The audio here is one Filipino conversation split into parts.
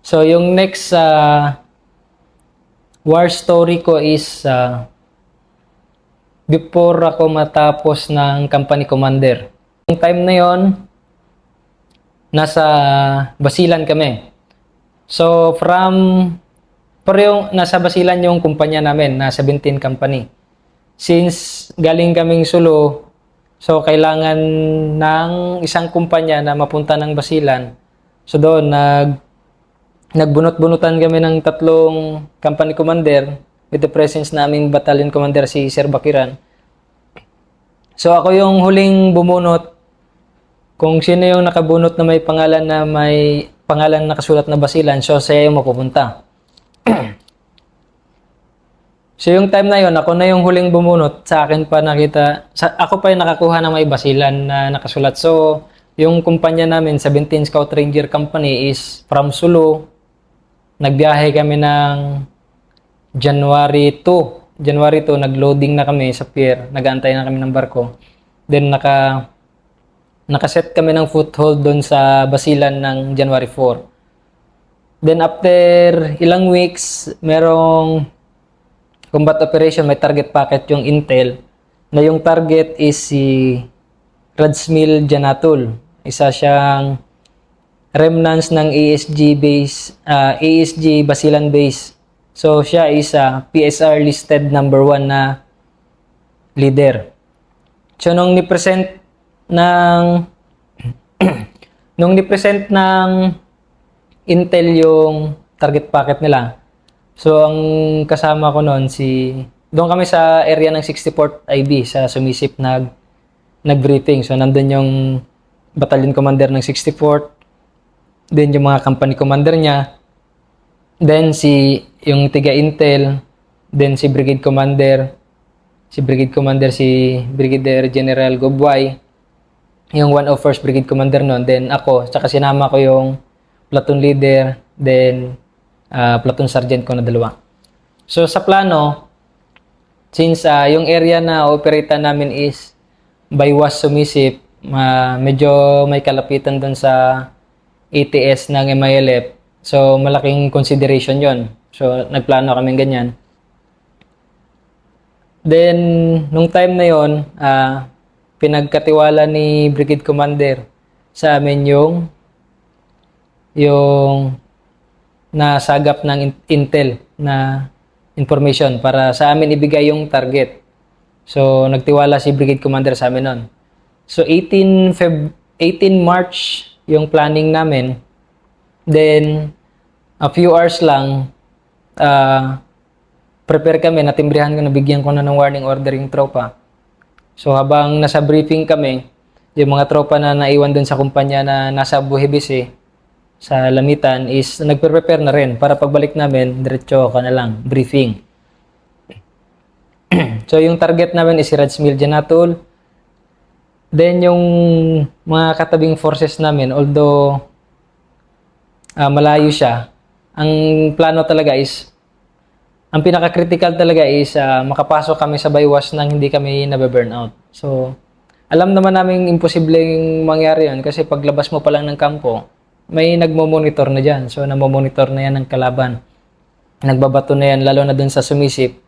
So, yung next war story ko is before ako matapos ng company commander. Yung time na yon, nasa Basilan kami. So, nasa Basilan yung kumpanya namin, na 17 company. Since galing kaming Sulu, so kailangan ng isang kumpanya na mapunta ng Basilan. So doon, nagbunot-bunutan kami ng tatlong company commander with the presence naming battalion commander si Sir Bakiran. So ako yung huling bumunot. Kung sino yung nakabunot na may pangalan nakasulat na Basilan, so siya yung mapupunta. So yung time na yon, ako na yung huling bumunot. Sa akin pa ako pa yung nakakuha ng may Basilan na nakasulat. So yung kumpanya namin, 17 Scout Ranger Company, is from Sulu. Nagbiyahe kami ng January 2. January 2, nagloading na kami sa pier. Nag-aantay na kami ng barko. Then nakaset kami ng foothold doon sa Basilan ng January 4. Then after ilang weeks, merong combat operation, may target packet yung Intel, na yung target is si Radsmil Janatul. Isa siyang remnants ng ASG Basilan base. So siya is PSR listed number 1 na leader. So nung ni-present ng Intel yung target packet nila, so ang kasama ko noon doon kami sa area ng 64th IB sa Sumisip nag-briefing. So nandun yung battalion commander ng 64th, then yung mga company commander niya, then yung tiga Intel, then si Brigadier Brigadier General Gobway, yung 101st Brigade Commander noon, then ako, tsaka sinama ko yung platoon leader, then platoon sergeant ko na 2. So sa plano, since yung area na operatan namin is Baywas Sumisip, medyo may kalapitan doon sa ATS ng MILF, so malaking consideration yon. So nagplano kami ganyan. Then nung time na yon, pinagkatiwala ni Brigade Commander sa amin yung nasagap ng Intel na information para sa amin ibigay yung target. So nagtiwala si Brigade Commander sa amin nun. So 18 March yung planning namin. Then a few hours lang, prepare kami, natimbrihan ko, nabigyan ko na ng warning order yung tropa. So habang nasa briefing kami, yung mga tropa na naiwan dun sa kumpanya na nasa Buhibisi, sa Lamitan, is nagpe-prepare na rin para pagbalik namin, diretso ka na lang, briefing. So yung target namin is si Radsmil Janatul. Then yung mga katabing forces namin, although malayo siya, ang plano talaga is, ang pinaka-critical talaga is makapasok kami sa Baywas nang hindi kami nabe-burnout. So, alam naman namin imposibleng mangyari yun kasi paglabas mo pa lang ng kampo, may nagmo-monitor na dyan. So, namo-monitor na yan ng kalaban. Nagbabato na yan, lalo na dun sa Sumisip.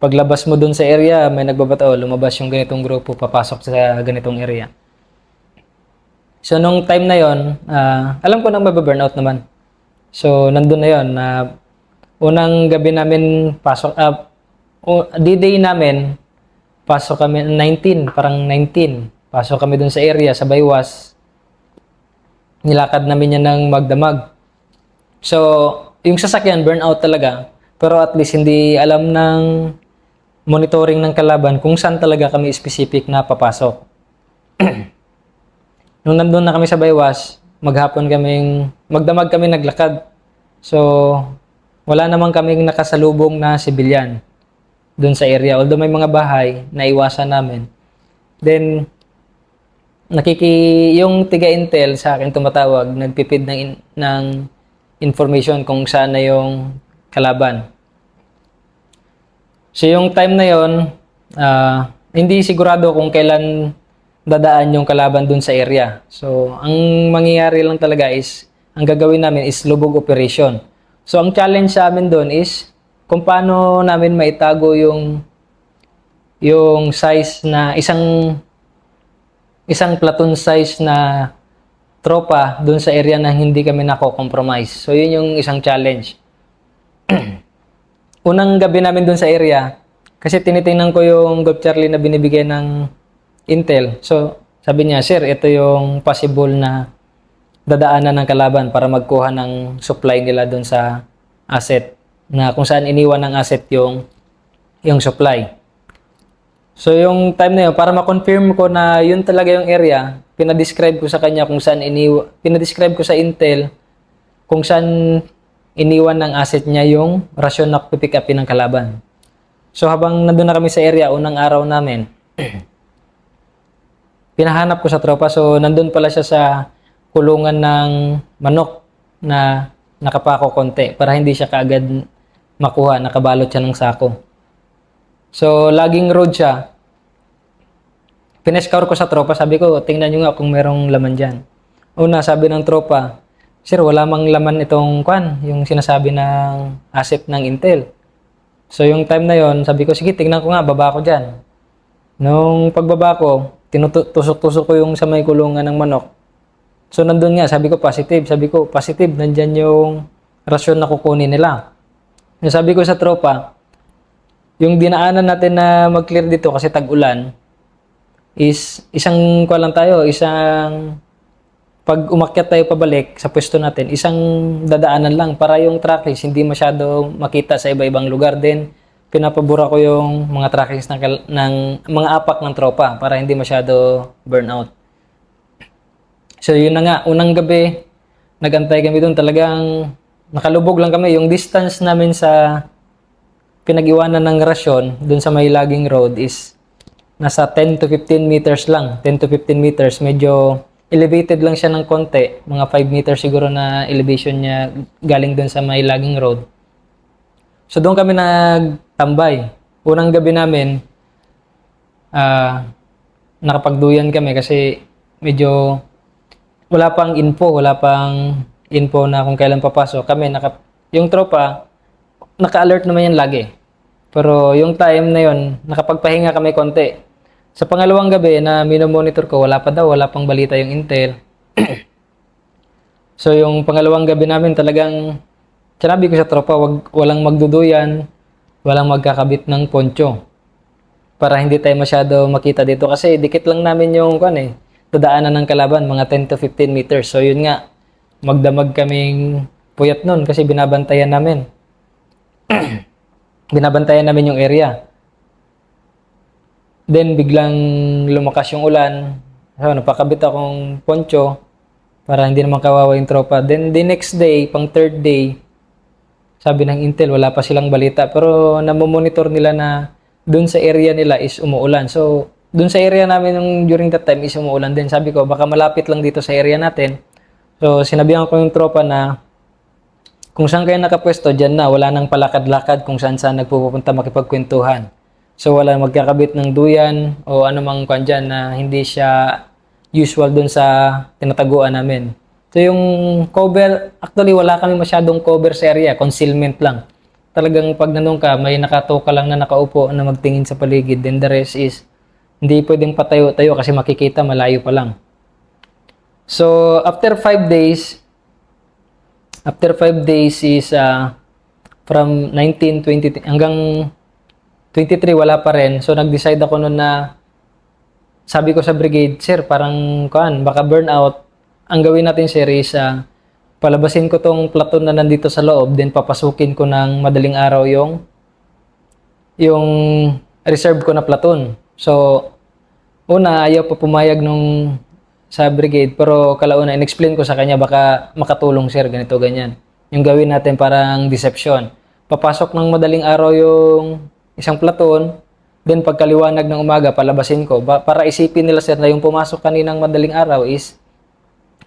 Paglabas mo dun sa area, may nagbabato, lumabas yung ganitong grupo, papasok sa ganitong area. So, nung time na yon, alam ko nang mabe-burnout naman. So, nandun na yon. Unang gabi namin pasok, D-Day namin, pasok kami 19, pasok kami dun sa area, sa Baywas. Nilakad namin yan ng magdamag. So, yung sasakyan, burnout talaga. Pero at least hindi alam ng monitoring ng kalaban kung saan talaga kami specific na papasok. Nung nandun na kami sa Baywas, magdamag kami naglakad. So, wala naman kaming nakasalubong na civilian doon sa area. Although may mga bahay na iwasan namin. Then, yung tiga Intel sa akin tumatawag, nagpipid ng information kung saan na yung kalaban. So yung time na yon, hindi sigurado kung kailan dadaan yung kalaban dun sa area. So ang mangyayari lang talaga is ang gagawin namin is lubog operation. So, ang challenge sa amin doon is kung paano namin maitago yung size na isang platoon size na tropa doon sa area na hindi kami nako-compromise. So, yun yung isang challenge. Unang gabi namin doon sa area, kasi tinitingnan ko yung Golf Charlie na binibigay ng Intel. So, sabi niya, sir, ito yung possible na dadaanan ng kalaban para magkuha ng supply nila doon sa asset, na kung saan iniwan ng asset yung supply. So, yung time na yun, para ma-confirm ko na yun talaga yung area, pinadescribe ko sa kanya kung saan pinadescribe ko sa Intel kung saan iniwan ng asset niya yung rasyon na pipick upin ng kalaban. So, habang nandun na kami sa area, unang araw namin, pinahanap ko sa tropa. So, nandun pala siya sa kulungan ng manok na nakapako konti para hindi siya kaagad makuha, nakabalot siya ng sako. So, laging road siya. Pinescour ko sa tropa, sabi ko, tingnan nyo nga kung merong laman dyan. Una, sabi ng tropa, sir, wala mang laman itong yung sinasabi ng asset ng Intel. So, yung time na yon, sabi ko, sige, tingnan ko nga, baba ko dyan. Nung pagbaba ko, tinutusok-tusok ko yung sa may kulungan ng manok. So, nandun nga, sabi ko, positive, nandyan yung rasyon na kukunin nila. Sabi ko sa tropa, yung dinaanan natin na mag-clear dito kasi tag-ulan, is isang pag umakyat tayo pabalik sa pwesto natin, isang dadaanan lang para yung tracklist hindi masyado makita sa iba-ibang lugar. Din pinapabura ko yung mga tracklist ng mga apak ng tropa para hindi masyado burnout. So yun na nga, unang gabi nagantay kami doon, talagang nakalubog lang kami. Yung distance namin sa pinag-iwanan ng rasyon doon sa may laging road is nasa 10 to 15 meters lang. 10 to 15 meters. Medyo elevated lang siya ng konti. Mga 5 meters siguro na elevation niya galing doon sa may laging road. So doon kami nagtambay. Unang gabi namin, nakapagduyan kami kasi medyo wala pang info na kung kailan papasok. Yung tropa, naka-alert naman yan lagi. Pero yung time na yon, nakapagpahinga kami konti. Sa pangalawang gabi na minomonitor ko, wala pang balita yung Intel. So yung pangalawang gabi namin talagang sinabi ko sa tropa, walang magduduyan, walang magkakabit ng poncho. Para hindi tayo masyado makita dito kasi dikit lang namin yung dadaanan ng kalaban, mga 10 to 15 meters. So yun nga, magdamag kaming puyat nun kasi binabantayan namin. Binabantayan namin yung area. Then, biglang lumakas yung ulan. So, napakabit akong poncho para hindi naman kawawa yung tropa. Then, the next day, pang third day, sabi ng Intel, wala pa silang balita. Pero, namomonitor nila na dun sa area nila is umuulan. So, dun sa area namin during that time is umuulan din. Sabi ko, baka malapit lang dito sa area natin. So, sinabihan ko yung tropa na kung saan kayo nakapwesto, dyan na. Wala nang palakad-lakad kung saan nagpupunta makipagkwentuhan. So, wala magkakabit ng duyan o anumang dyan na hindi siya usual dun sa tinataguan namin. So, yung cover, actually, wala kami masyadong cover sa area. Concealment lang. Talagang pag nanong ka, may nakatoka lang na nakaupo na magtingin sa paligid. Then the rest is, hindi pwedeng patayo-tayo kasi makikita malayo pa lang. So, after 5 days is from 19, 20, hanggang 23 wala pa rin. So nag-decide ako noon na sabi ko sa brigade, sir, parang baka burnout. Ang gawin natin, sir, is palabasin ko tong platoon na nandito sa loob, then papasukin ko ng madaling araw yung reserve ko na platoon. So una, ayaw pa pumayag sa brigade, pero kalauna in-explain ko sa kanya baka makatulong, sir, ganito ganyan. Yung gawin natin parang deception. Papasok ng madaling araw yung isang platoon, then pagkaliwanag ng umaga, palabasin ko. Para isipin nila, sir, na yung pumasok kaninang madaling araw is,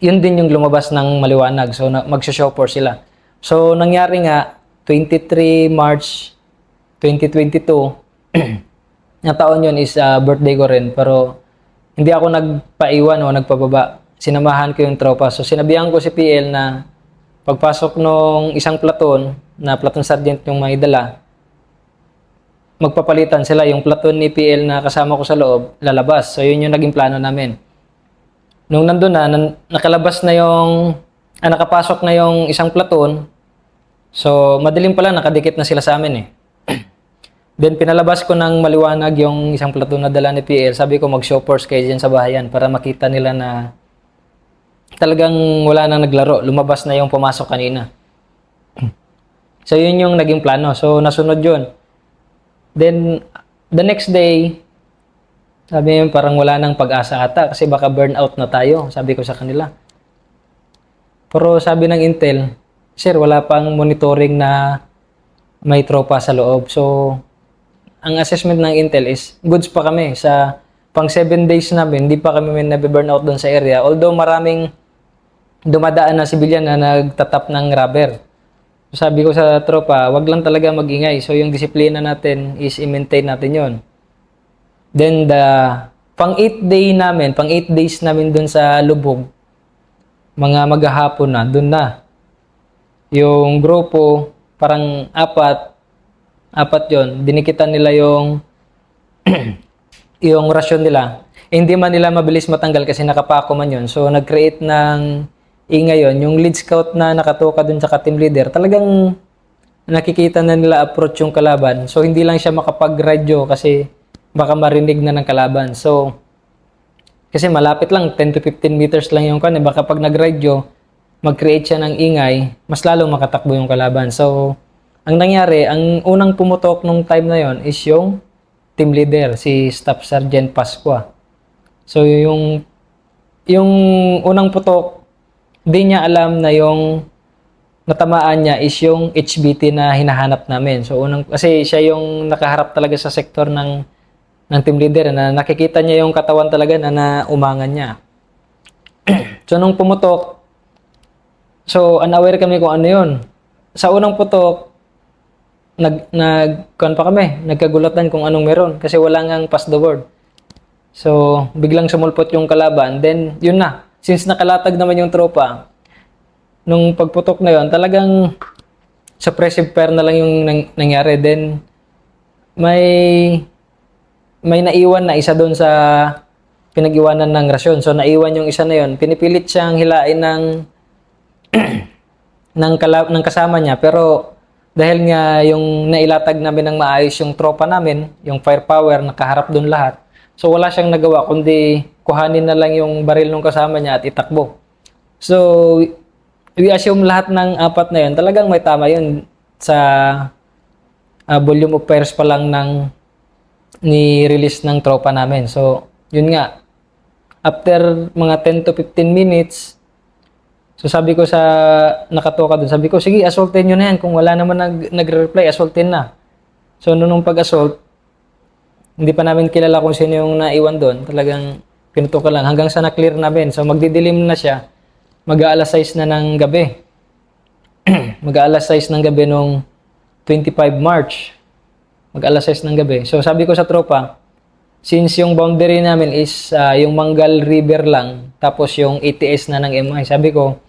yun din yung lumabas ng maliwanag. So, magsho-show for sila. So, nangyari nga, 23 March 2022, na taon yun is birthday ko rin. Pero, hindi ako nagpaiwan o nagpababa. Sinamahan ko yung tropa. So, sinabihan ko si PL na Pagpasok nung isang platoon, na platoon sergeant yung may dala, magpapalitan sila. Yung platoon ni PL na kasama ko sa loob, lalabas. So, yun yung naging plano namin. Nung nandun na, nakalabas na yung, nakapasok na yung isang platoon, so, madaling pala, nakadikit na sila sa amin eh. Then, pinalabas ko ng maliwanag yung isang platoon na dala ni PL. Sabi ko, mag-show force kayo dyan sa bahayan para makita nila na talagang wala nang naglaro. Lumabas na yung pumasok kanina. So, yun yung naging plano. So, nasunod yun. Then, the next day, sabi niya parang wala nang pag-asa ata kasi baka burnout na tayo, sabi ko sa kanila. Pero sabi ng Intel, sir, wala pang monitoring na may tropa sa loob. So, ang assessment ng Intel is goods pa kami. Sa pang 7 days namin, hindi pa kami may nabe-burnout doon sa area. Although maraming dumadaan na civilian na nagtatap ng rubber. So, sabi ko sa tropa, wag lang talaga mag-ingay. So, yung disiplina natin is i-maintain natin yon. Then, pang 8 days namin doon sa Lubog, mga maghahapon na, doon na. Yung grupo, parang apat yon, dinikitan nila yung yung rasyon nila. Hindi man nila mabilis matanggal kasi nakapako man yun. So, nag-create ng ingay yun. Yung lead scout na nakatoka dun sa team leader, talagang nakikita na nila approach yung kalaban. So, hindi lang siya makapag-radyo kasi baka marinig na ng kalaban. So, kasi malapit lang, 10 to 15 meters lang yung kanya. Baka pag nag-radyo, mag-create siya ng ingay, mas lalong makatakbo yung kalaban. So, ang nangyari, ang unang pumutok nung time na yon is yung team leader, si Staff Sergeant Pascua. So, yung unang putok, di niya alam na yung natamaan niya is yung HBT na hinahanap namin. So, kasi siya yung nakaharap talaga sa sektor ng team leader na nakikita niya yung katawan talaga na umangan niya. So, nung pumutok, so, unaware kami kung ano yun. Sa unang putok, nagkagulatan kung anong meron kasi wala ngang pass the word. So, biglang sumulpot yung kalaban. Then, yun na. Since nakalatag naman yung tropa, nung pagputok na yun, talagang suppressive fire na lang yung nangyari. Then, may naiwan na isa doon sa pinag-iwanan ng rasyon. So, naiwan yung isa na yun. Pinipilit siyang hilain ng kasama niya. Pero, dahil nga yung nailatag namin ng maayos yung tropa namin, yung firepower, nakaharap doon lahat. So, wala siyang nagawa, kundi kuhanin na lang yung baril ng kasama niya at itakbo. So, we assume lahat ng apat na yun, talagang may tama yun sa volume of fires pa lang ni-release ng tropa namin. So, yun nga. After mga 10 to 15 minutes, so sabi ko sa nakatoka doon, sabi ko, sige, assaultin nyo na yan. Kung wala naman nagre-reply, assaultin na. So, nung pag-assault, hindi pa namin kilala kung sino yung naiwan doon. Talagang pinutukan lang hanggang sa na-clear namin. So, magdidilim na siya. Mag-aalas 6 na ng gabi. Mag-aalas 6 ng gabi nung 25 March. Mag-aalas 6 ng gabi. So, sabi ko sa tropa, since yung boundary namin is yung Mangal River lang, tapos yung ATS na ng MI, sabi ko,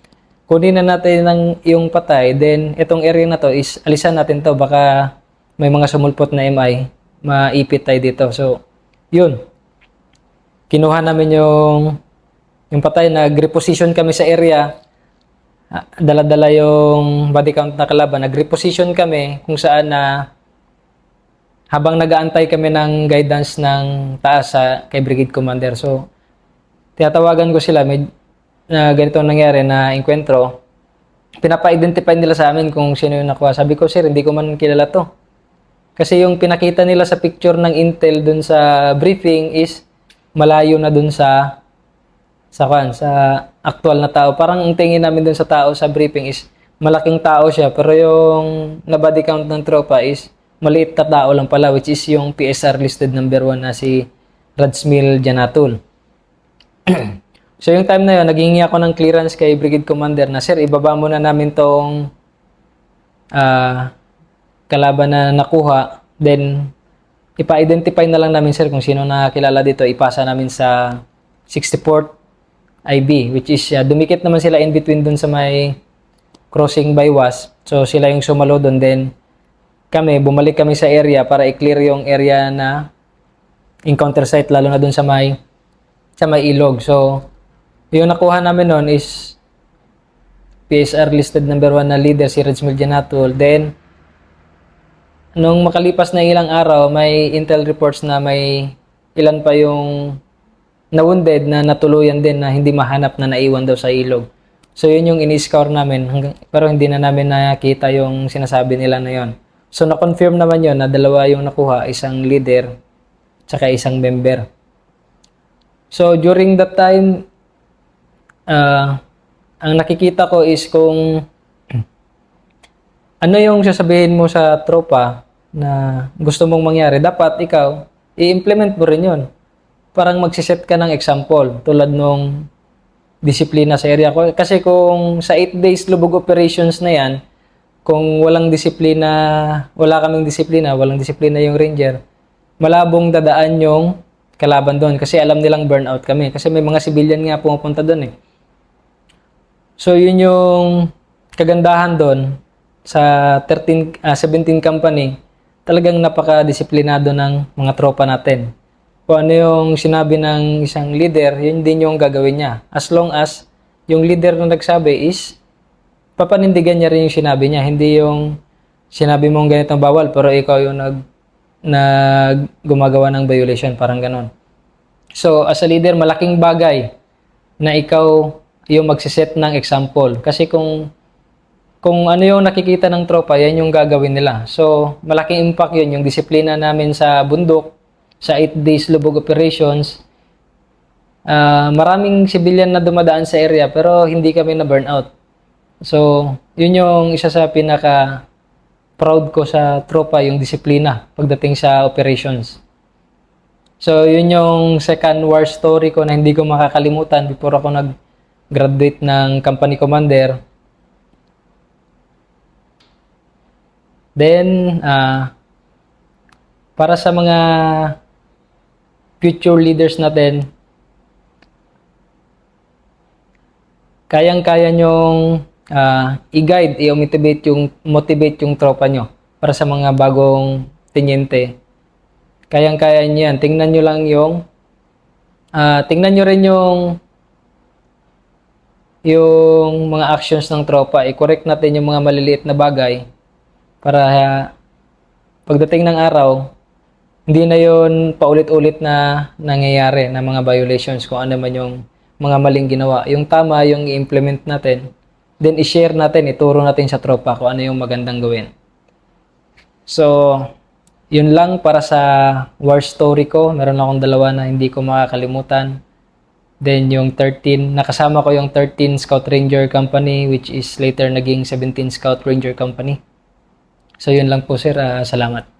kunin na natin yung patay, then itong area na to is alisan natin to, baka may mga sumulpot na MI, maipit tayo dito. So, yun. Kinuha namin yung patay, nag-reposition kami sa area, dala-dala yung body count na kalaban, nag-reposition kami kung saan na habang nag-aantay kami ng guidance ng taas kay Brigade Commander. So, tinatawagan ko sila, na ganito nangyari na enkwentro. Pinapa-identify nila sa amin kung sino yung nakuha. Sabi ko, sir, hindi ko man kilala to. Kasi yung pinakita nila sa picture ng Intel dun sa briefing is malayo na dun sa actual na tao. Parang ang tingin namin dun sa tao sa briefing is malaking tao siya, pero yung na-body count ng tropa is maliit na tao lang pala, which is yung PSR listed number 1 na si Radsmil Janatul. So yung time na yun, naghingi ako ng clearance kay Brigade Commander na, sir, ibaba muna namin tong kalaban na nakuha. Then, ipa-identify na lang namin, sir, kung sino nakakilala dito. Ipasa namin sa 64th IB, which is dumikit naman sila in between dun sa may crossing bypass. So sila yung sumalo doon, then bumalik kami sa area para i-clear yung area na encounter site, lalo na doon sa may ilog. So yung nakuha namin noon is PSR listed number 1 na leader si Reg Milljanatul. Then nung makalipas na ilang araw, may intel reports na may ilan pa yung na-wounded na natuluyan din na hindi mahanap na naiwan daw sa ilog. So yun yung ini-scour namin, pero hindi na namin nakita yung sinasabi nila na yun. So na-confirm naman yun na dalawa yung nakuha, isang leader tsaka isang member. So during that time, ang nakikita ko is kung ano yung sasabihin mo sa tropa na gusto mong mangyari, dapat ikaw i-implement mo rin yun. Parang magsiset ka ng example tulad nung disiplina sa area ko. Kasi kung sa 8 days lubog operations na yan, kung walang disiplina, walang disiplina yung ranger, malabong dadaan yung kalaban doon kasi alam nilang burnout kami. Kasi may mga civilian nga pumupunta doon eh. So yun yung kagandahan doon sa 17 company, talagang napaka-disiplinado ng mga tropa natin. Kung ano yung sinabi ng isang leader, yun din yung gagawin niya. As long as yung leader na nagsabi is papanindigan niya rin yung sinabi niya. Hindi yung sinabi mong ganitong bawal pero ikaw yung gumagawa ng violation, parang ganon. So as a leader, malaking bagay na ikaw yung magsiset ng example. Kasi kung ano yung nakikita ng tropa, yan yung gagawin nila. So malaking impact yun, yung disiplina namin sa bundok, sa 8 days lubog operations. Maraming civilian na dumadaan sa area pero hindi kami na burnout. So yun yung isa sa pinaka proud ko sa tropa, yung disiplina pagdating sa operations. So yun yung second war story ko na hindi ko makakalimutan before ako nag-graduate ng company commander. Then para sa mga future leaders natin, kayang-kaya nyong i-guide, motivate yung tropa nyo. Para sa mga bagong tenyente, kayang-kaya nyo yan. Tingnan nyo lang tingnan nyo rin yung mga actions ng tropa. I-correct natin yung mga maliliit na bagay para pagdating ng araw, hindi na yun paulit-ulit na nangyayari na mga violations, kung ano man yung mga maling ginawa. Yung tama, yung i-implement natin, then i-share natin, ituro natin sa tropa kung ano yung magandang gawin. So, yun lang para sa war story ko. Meron akong dalawa na hindi ko makakalimutan. Then yung 13, nakasama ko yung 13 Scout Ranger Company, which is later naging 17 Scout Ranger Company. So yun lang po sir, salamat.